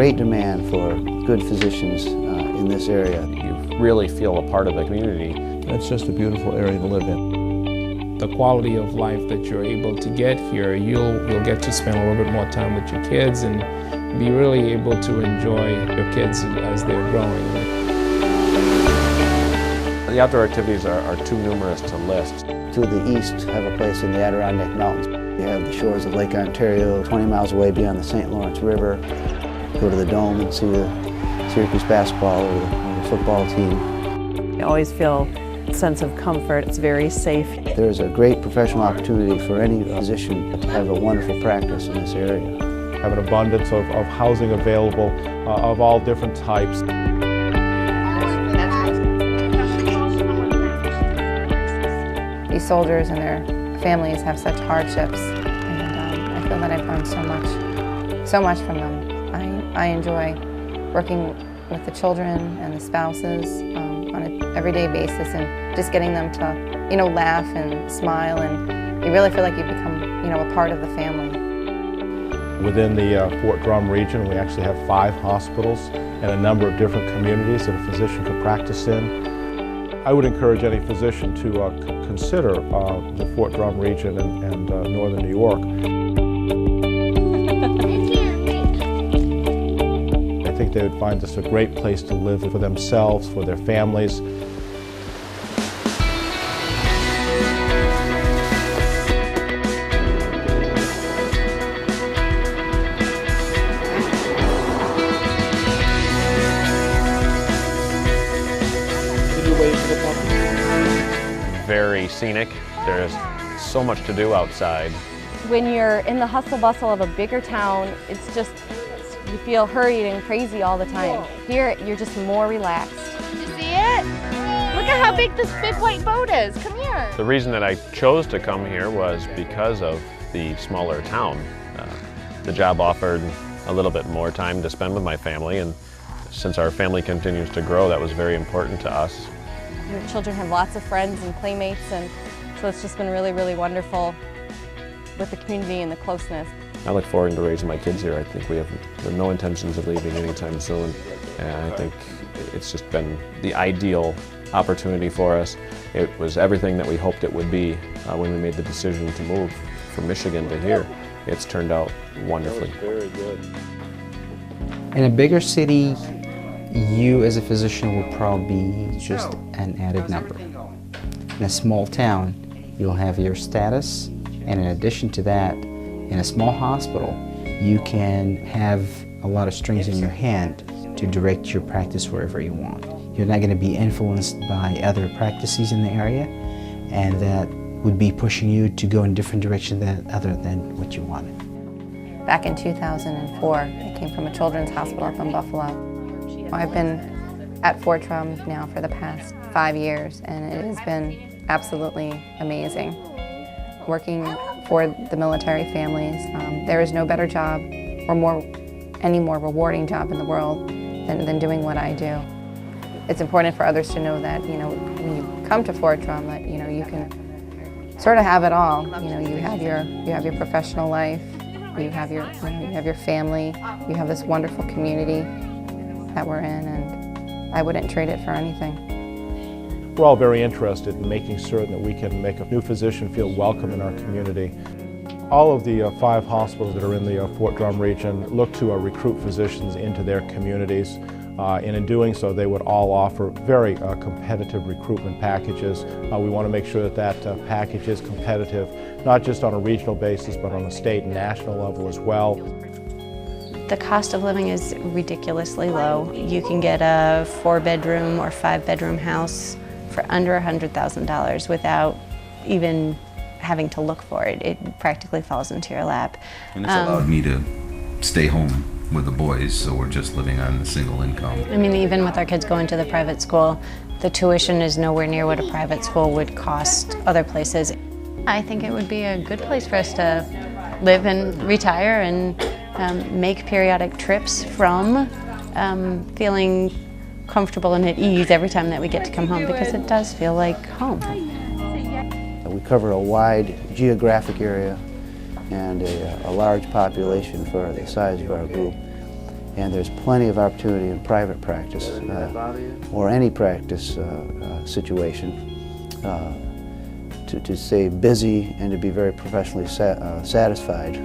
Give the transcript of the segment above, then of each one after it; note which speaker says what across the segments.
Speaker 1: great demand for good physicians in this area.
Speaker 2: You really feel a part of the community.
Speaker 3: It's just a beautiful area to live in.
Speaker 4: The quality of life that you're able to get here, you'll get to spend a little bit more time with your kids and be really able to enjoy your kids as they're growing.
Speaker 2: The outdoor activities are too numerous to list.
Speaker 1: To the east, have a place in the Adirondack Mountains. You have the shores of Lake Ontario, 20 miles away beyond the St. Lawrence River. Go to the Dome and see the Syracuse basketball or the football team.
Speaker 5: I always feel a sense of comfort. It's very safe.
Speaker 1: There's a great professional opportunity for any physician to have a wonderful practice in this area.
Speaker 3: Have an abundance of housing available of all different types.
Speaker 6: These soldiers and their families have such hardships, and I feel that I've learned so much from them. I enjoy working with the children and the spouses on an everyday basis, and just getting them to, laugh and smile, and you really feel like you become, a part of the family.
Speaker 3: Within the Fort Drum region, we actually have 5 hospitals and a number of different communities that a physician could practice in. I would encourage any physician to consider the Fort Drum region and northern New York. I think they would find this a great place to live for themselves, for their families.
Speaker 2: Very scenic. There's so much to do outside.
Speaker 7: When you're in the hustle bustle of a bigger town, it's just, you feel hurried and crazy all the time. Here, you're just more relaxed.
Speaker 8: Did you see it? Look at how big this big white boat is. Come here.
Speaker 2: The reason that I chose to come here was because of the smaller town. The job offered a little bit more time to spend with my family, and since our family continues to grow, that was very important to us.
Speaker 7: Your children have lots of friends and playmates, and so it's just been really, really wonderful with the community and the closeness.
Speaker 2: I look forward to raising my kids here. I think we have no intentions of leaving anytime soon, and I think it's just been the ideal opportunity for us. It was everything that we hoped it would be when we made the decision to move from Michigan to here. It's turned out wonderfully.
Speaker 3: Very good.
Speaker 9: In a bigger city, you as a physician will probably be just an added number. In a small town, you'll have your status, and in addition to that, in a small hospital, you can have a lot of strings in your hand to direct your practice wherever you want. You're not going to be influenced by other practices in the area, and that would be pushing you to go in a different direction other than what you wanted.
Speaker 6: Back in 2004, I came from a children's hospital up in Buffalo. I've been at Fort Drum now for the past 5 years, and it has been absolutely amazing. Working for the military families, there is no better job or any more rewarding job in the world than doing what I do. It's important for others to know that, when you come to Fort Drum, that you can sort of have it all. You have your professional life, you have your family, you have this wonderful community that we're in, and I wouldn't trade it for anything.
Speaker 3: We're all very interested in making certain that we can make a new physician feel welcome in our community. All of the 5 hospitals that are in the Fort Drum region look to recruit physicians into their communities, and in doing so they would all offer very competitive recruitment packages. We want to make sure that package is competitive, not just on a regional basis, but on a state and national level as well.
Speaker 10: The cost of living is ridiculously low. You can get a 4-bedroom or 5-bedroom house for under $100,000 without even having to look for it. It practically falls into your lap.
Speaker 11: And it's allowed me to stay home with the boys, so we're just living on a single income.
Speaker 10: I mean, even with our kids going to the private school, the tuition is nowhere near what a private school would cost other places. I think it would be a good place for us to live and retire and make periodic trips from, feeling comfortable and at ease every time that we get to come home, because it does feel like home.
Speaker 1: We cover a wide geographic area and a large population for the size of our group. And there's plenty of opportunity in private practice or any practice situation to stay busy and to be very professionally satisfied.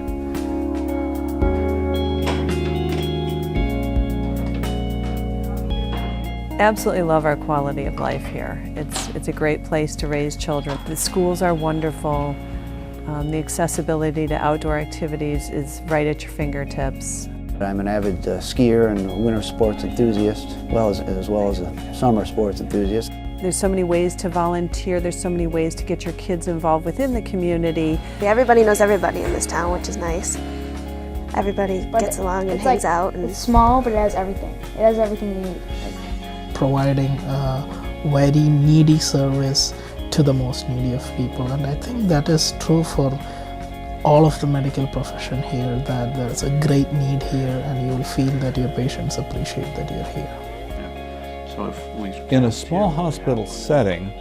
Speaker 5: Absolutely love our quality of life here. It's a great place to raise children. The schools are wonderful. The accessibility to outdoor activities is right at your fingertips.
Speaker 1: I'm an avid skier and winter sports enthusiast, as well as a summer sports enthusiast.
Speaker 5: There's so many ways to volunteer. There's so many ways to get your kids involved within the community.
Speaker 12: Everybody knows everybody in this town, which is nice. Everybody gets along and hangs out. And
Speaker 13: it's small, but it has everything. It has everything you need.
Speaker 14: Providing a very needy service to the most needy of people, and I think that is true for all of the medical profession here, that there's a great need here and you will feel that your patients appreciate that you're here.
Speaker 15: In a small hospital setting,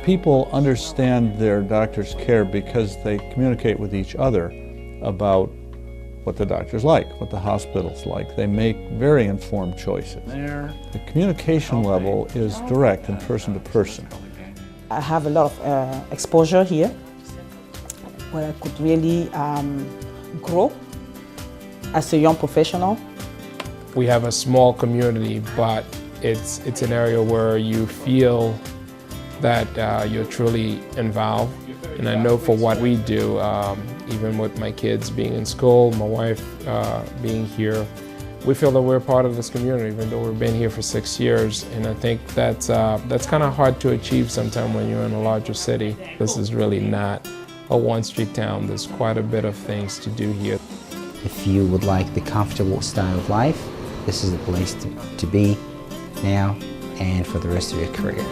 Speaker 15: people understand their doctor's care because they communicate with each other about what the doctor's like, what the hospital's like. They make very informed choices. The communication level is direct and person to person.
Speaker 16: I have a lot of exposure here where I could really grow as a young professional.
Speaker 4: We have a small community, but it's an area where you feel that you're truly involved. And I know for what we do, even with my kids being in school, my wife being here, we feel that we're part of this community, even though we've been here for 6 years. And I think that's kind of hard to achieve sometimes when you're in a larger city. This is really not a one-street town. There's quite a bit of things to do here.
Speaker 9: If you would like the comfortable style of life, this is the place to be now and for the rest of your career.